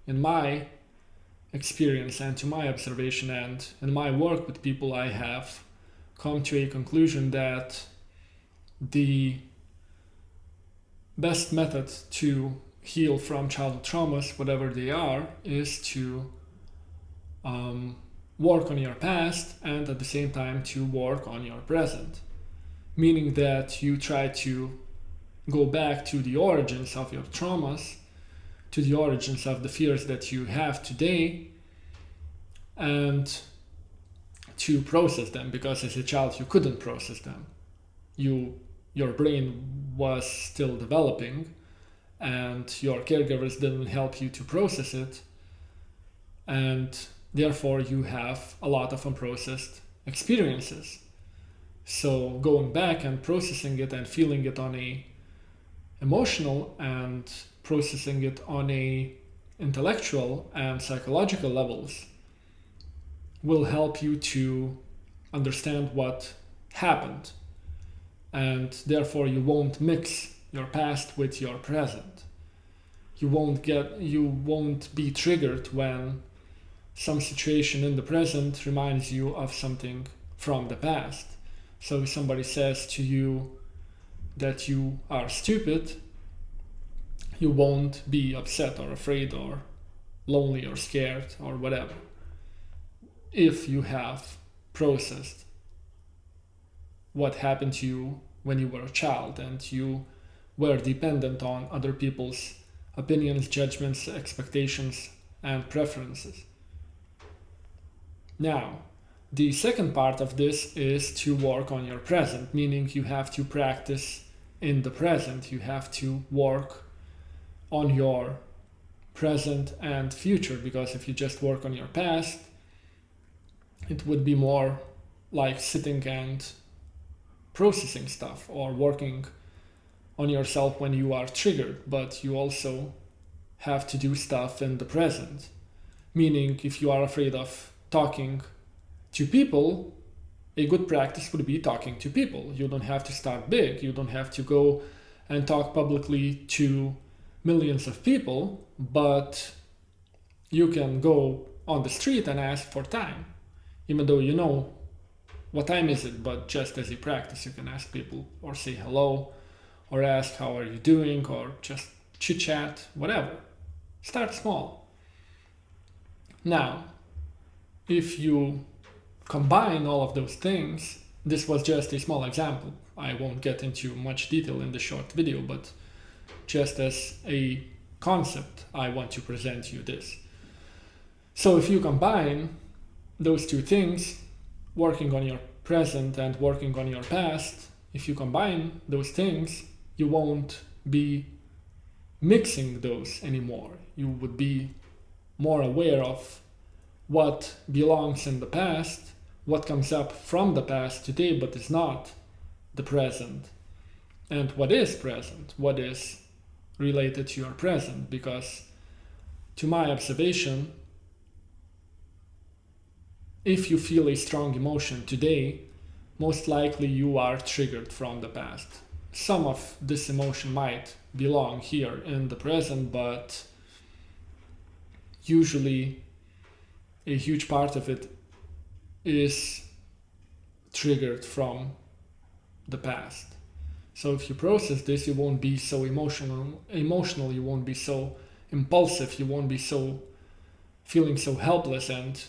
in my experience and to my observation and in my work with people, I have come to a conclusion that the best method to heal from childhood traumas, whatever they are, is to work on your past and at the same time to work on your present. Meaning that you try to go back to the origins of your traumas, to the origins of the fears that you have today, and to process them, because as a child you couldn't process them. Your brain was still developing and your caregivers didn't help you to process it, and therefore you have a lot of unprocessed experiences. So going back and processing it and feeling it on a emotional and processing it on a intellectual and psychological levels will help you to understand what happened, and therefore you won't mix your past with your present. You won't be triggered when some situation in the present reminds you of something from the past. So if somebody says to you that you are stupid, you won't be upset or afraid or lonely or scared or whatever, if you have processed what happened to you when you were a child and you were dependent on other people's opinions, judgments, expectations, and preferences. Now, the second part of this is to work on your present, meaning you have to practice in the present. You have to work on your present and future, because if you just work on your past, it would be more like sitting and processing stuff or working on yourself when you are triggered, but you also have to do stuff in the present. Meaning, if you are afraid of talking to people, a good practice would be talking to people. You don't have to start big. You don't have to go and talk publicly to millions of people, but you can go on the street and ask for time, even though you know what time is it, but just as a practice, you can ask people or say hello or ask how are you doing or just chit chat, whatever. Start small. Now, if you combine all of those things, this was just a small example. I won't get into much detail in the short video, but just as a concept, I want to present you this. So if you combine those two things, working on your present and working on your past, if you combine those things, you won't be mixing those anymore. You would be more aware of what belongs in the past, what comes up from the past today but is not the present, and what is present, what is related to your present. Because to my observation, if you feel a strong emotion today, most likely you are triggered from the past. Some of this emotion might belong here in the present, but usually a huge part of it is triggered from the past. So if you process this, you won't be so emotional, you won't be so impulsive, you won't be so feeling so helpless and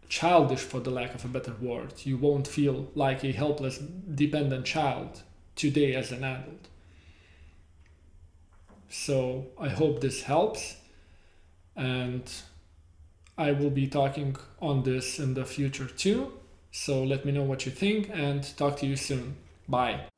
childish, for the lack of a better word. You won't feel like a helpless, dependent child today as an adult. So I hope this helps, and I will be talking on this in the future too. So let me know what you think and talk to you soon. Bye.